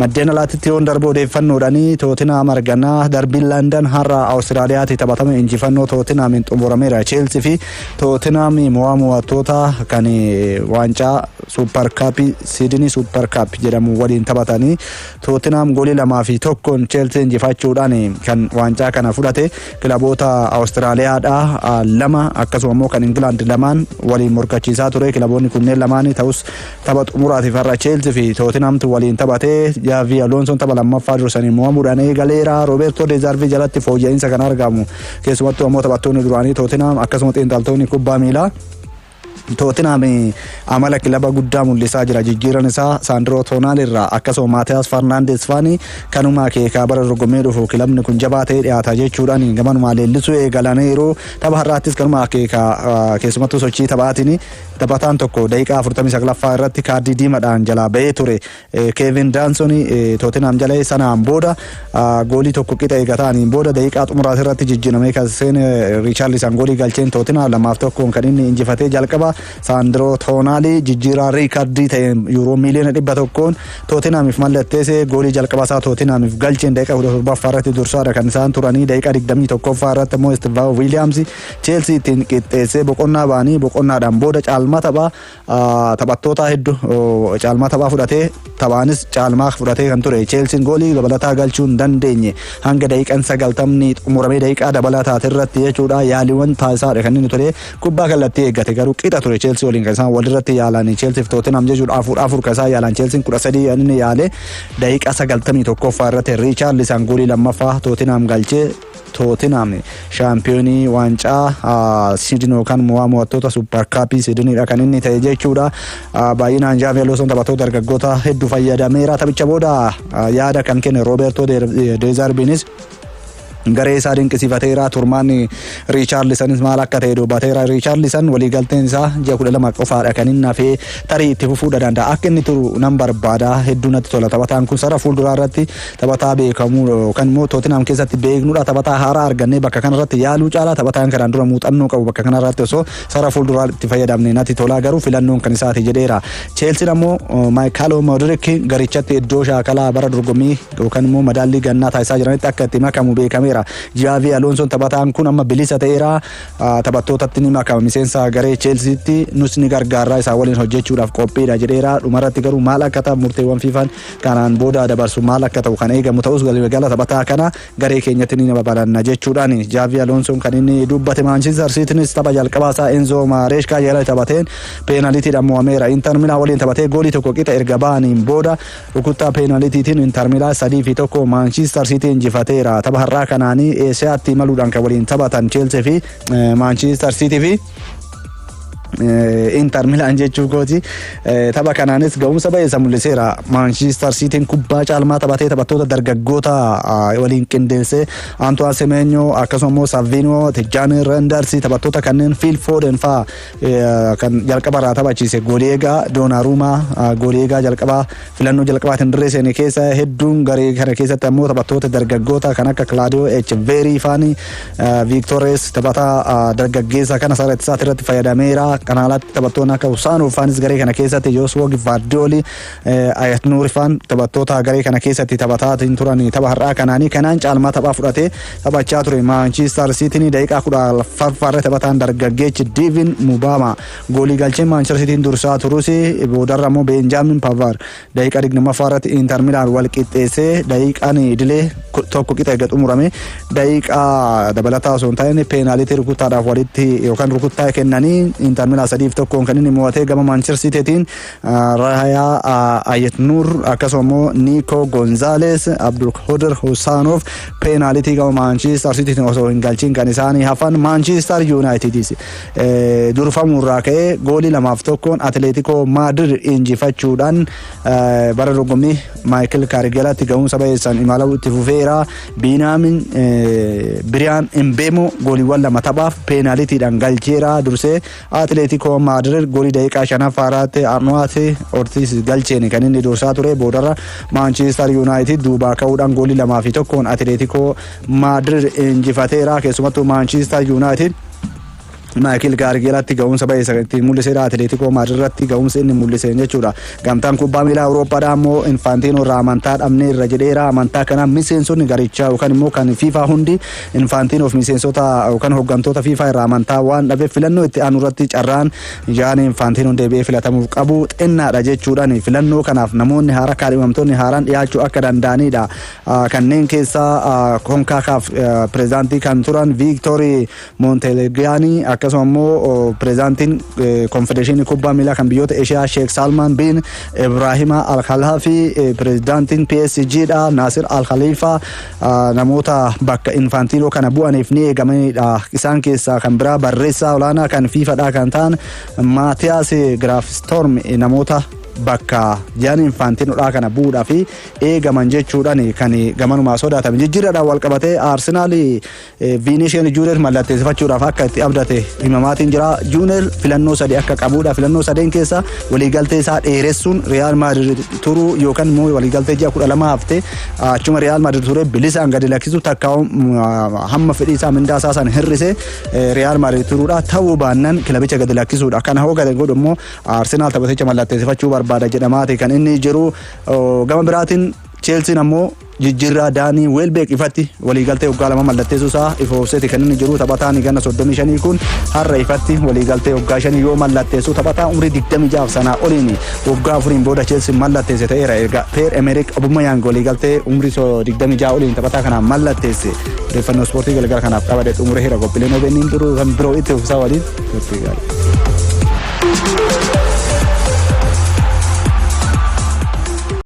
maddeen alaatti yoon darbu odeeffannoodhaanii Tottenham arganaa darbii London har'a Awustiraaliyaatti taphatame injifannoo Tottenhamiin xumurameera. Chelsea fi Tottenham mo'attoota kan waancaa Super Cup Sydney Super Cup jedhamu waliin taphatanii Tottenham goolii 2-1 Chelsea injifachuudhaan kan waancaa kana fudhate. Kilaboota Awustiraaliyaadhaa lama akkasuma immoo kan England lamaan waliin morkachiisaa ture. Kilaboonni kunneen lamaan ta'us tapha xumuraatiif har'a Chelsea fi Tottenham waliin taphatee Xavi Alonso tapha lammaffaa dursanii mo'amuudhaan eegaleera. Roberto De Zerbi jalatti fooyya'insa kan argamu keessumattuu ammoo taphattoonni duraanii Tottenham akkasuma xiinxaltoonni kubbaa miilaa Tottenham amala kilaba guddaa mul'isaa jira. Jijjiiran isaa Sandro Tonali irraa akkasuma Matheus Fernandes faani kanuma keekaa bara dorgommii dhufu kilabni kun jabaa ta'ee dhiyaata jechuudhaan gamanuma leellisuu eegalaniiru. Tapha har'aattis kanuma keekaa keessumattuu sochii taphaatiin taphataan tokko daqiiqaa 49ffaa irratti kaardii diimaadhaan jalaa ba'ee ture. Kevin Danson Tottenham jalee sanaan booda goolii tokko qixa eegataaniin booda daqiiqaa xumuraas irratti jijjiiramee kan seen Richarlison goolii galcheen Tottenham 2-1 kan inni injifatee jalqaba. Sandro Tonali jijjiiraa riikardii ta'e yuuroo miliyoona 100 Tottenhamiif mallatteessee goolii jalqabaasaa Tottenhamiif galcheen daqiiqaa 17ffaa irratti dursaadha kan isaan turanii. Daqiiqaa 21ffaa irratti immoo Steve Williams Chelsea ittiin qixxeessee boqonnaa ba'anii boqonnaadhaan booda caalmaa taphattoota hedduu caalmaa taphaa fudhatee taphaanis caalmaa fudhatee kan ture. Chelsea goolii dabalataa galchuu hin dandeenye hanga daqiiqaa 90 xumuramee daqiiqaa dabalataa irratti jechuudha. Yaaliiwwan taasisaadha kan inni ture. Kubbaa kallattii eeggate garuu qixa ture Chelsea waliin kan isaan walirratti yaalan. Chelsea fi Tottenham jechuudha afur kan isaan yaalan. Chelsea 13 inni yaale daqiiqaa 91ffaa irratti Richarlison goolii lammaffaa Tottenham galchee Tottenham shaampiyoonii waancaa Sydney kan mo'attoota Super Cup Sydneyidha kan inni ta'e jechuudha. Baay'inaan Xavi Alonso taphattoota dargaggoota hedduu fayyadameera. Taphicha booda yaada kan kenne Roberto De Zerbinis garee isaa dinqisiifateera. Turmaan Richarlisonis maal akka ta'e dubbateera. Richarlison waliigalteen isaa ji'a 12 qofaadha kan inni hafee tarii itti fufuudha danda'a. Akka inni turu nan barbaada. Hedduu natti tola. Taphataan kun sara fuulduraa irratti taphataa beekamu kan immoo Tottenham keessatti beeknudha. Taphataa haaraa argannee bakka kanarratti yaaluu caala taphataan kanaan dura muuxannoo qabu bakka kanarratti osoo sara fuulduraa itti fayyadamne natti tola. Garuu filannoon kan isaati jedheera. Chelsea ammoo Michael Mudrik garichatti iddoo shaakalaa bara dorgommii yookaan immoo madaallii gannaa taasisaa jiranitti akka itti makamu beekameera. Xavi Alonso taphataan kun amma bilisa ta'eera. Taphattootatti ni makama miseensa garee Chelseaatti nus ni gargaaraa isaa waliin hojjechuudhaaf qophiidha jedheera. Dhumarratti garuu maal akka ta'u murteewwan fiifaan kanaan booda dabarsu maal akka ta'u kan eegamu ta'us galgala taphataa kana garee keenyatti ni babal'anna jechuudhaan Xavi Alonso kan inni dubbate. Manchester Citynis tapha jalqabaasaa Enzo Maresca jala taphateen peenaalitiidhaan mo'ameera. Inter Milan waliin taphatee goolii tokko qixa erga ba'aniin booda rukuttaa peenaalitiitiin Inter Milan 3-1 Manchester City injifateera. Tapha har'aa kana Eesiyaatti imaluudhaan kan waliin taphatan Chelsea fi Manchester City fi Inter Milan jechuu gooti. Tapha kanaanis ga'umsa baay'ee mul'iseera. Manchester City kubbaa caalmaa taphatee taphattoota dargaggoota waliin qindeessee Antoine Semenyo akkasuma immoo Savino Tijjani Renders taphattoota kanneen Phil Foden fa'aa kan jalqaba irraa taphachiise. Goolii eegaa Donnarumma goolii eegaa jalqabaa filannoo jalqabaatiin dirree seene keessa hedduun garee kana keessatti ammoo taphattoota dargaggoota kan akka Claudio Echeverri faani Victores taphataa dargaggeessa kana sarara isaatti irratti fayyadameera. Kanaalatti taphattoonni akka Usaanoo faanis garee kana keessatti Joshua Gvardioli Ayat Nouri faan taphattoota garee kana keessatti taphataatiin turan tapha har'aa kanaanii kanaan caalmaa taphaa fudhatee taphachaa ture. Manchester City daqiiqaa 14 taphataan dargaggeechi Devin Mubama goolii galchee Manchester City dursaa turus boodarra immoo Benjamin Pavard daqiiqaa 20ffaa irratti Inter Milan wal qixxeessee daqiiqaan idilee tokko qixa eega xumurame daqiiqaa dabalataa osoo hin taane peenaalitii rukuttaadhaaf walitti yookaan rukuttaa kennanii Inter Milan 3-1 kan inni mo'atee gama Manchester Citytiin Raya Ayat Nur akkasuma Nico Gonzalez Abdulkader Husanov peenaalitii gama Manchester Citytiin osoo hin galchiin kan isaanii hafan Manchester Unitedis durfamuurraa ka'ee goolii 2-1 Atletico Madrid injifachuudhaan bara dorgommii Michael Carrigelatti ga'umsa baay'eessan imala itti fufeera. Binaamin Brian Mbemo gooliiwwan 2 taphaaf peenaalitiidhaan galcheera. Dursee Atletico Madrid goolii daqiiqaa 5ffaa irratti Arnold Ortiz galcheen kan inni dursaa ture. Boodarra Manchester United duubaa ka'uudhaan goolii 2-1 Atletico Madrid injifateera. Keessumattuu Manchester United Michael Carrick ga'umsa baay'ee sagatti mul'iseera Atletico Madrid irratti ga'umsa inni mul'ise jechuudha. Gamtaan kubbaa miilaa Awurooppaadhaa immoo Infantino irraa amantaa dhabnee irra jedheera. Amantaa kana miseensonni garichaa yookaan immoo kan FIFA hundi Infantino fi miseensota yookaan hooggantoota FIFA irraa amantaa waan dhabeef filannoo itti aanu irratti carraan Gianni Infantino deebi'ee filatamuuf qabu xinnaadha jechuudhaan filannoo kanaaf namoonni haara kaadhimamtoonni haaraan dhiyaachuu akka danda'anidha. Kanneen keessaa CONCACAF pireezidaantii kan turan Victory Montelegrani akkasuma immoo pireezidaantiin konfedereeshinii kubbaa miilaa kan biyyoota Eeshiyaa Sheikh Salman bin Ibrahima Al Khalifa pireezidaantiin PSG dha Nasir Al Khalifa namoota bakka Infantino kana bu'aniif ni eegamanidha. Isaan keessaa kan biraa barreessaa olaanaa kan FIFA dha kan ta'an Matthias Grafstorm namoota bakka Gianni Infantino dha kana bu'uudhaa fi eegaman jechuudhaan kan gamanumaa sodaatame. Jijjiirraadhaan wal qabatee Arsenaal Vinicius Junior mallatteessifachuudhaaf akka itti abdate himamaatiin jira. Junior filannoo sadii akka qabuudha. Filannoo sadeen keessa waliigaltee isaa dheeressuun Real Madrid turuu yookaan immoo waliigaltee ji'a 12 hafte achuma Real Madrid turee bilisaan gadi lakkisu takkaa'u hamma fedhii isaa mindaa isaa san hir'ise Real Madrid turuudha. Ta'uu baannaan kilabicha gadi lakkisuudha. Kana hoo gadi godhu immoo Arsenaal taphaticha mallatteessifachuu barbaada jedhamaati kan inni jiru. Gama biraatiin Chelsea ammoo jijjiirraa Daanii Welbeek ifatti waliigaltee waggaa 2 mallatteessuu isaa ifoofseeti kan inni jiru. Taphataan ganna 35 kun har'a ifatti waliigaltee waggaa 5 yoo mallatteessu taphataa umrii 26 sanaa oliin waggaa 4 booda Chelsea mallatteesse ta'eera. Erga Pierre-Emerick Aubameyang waliigaltee umrii 26 oliin taphataa kanaan mallatteesse. Odeeffannoo ispoortii galgala kanaaf qabadee xumuree hira qophiileen OBN biroo kan biroo itti uffisa waliin turtii gaarii.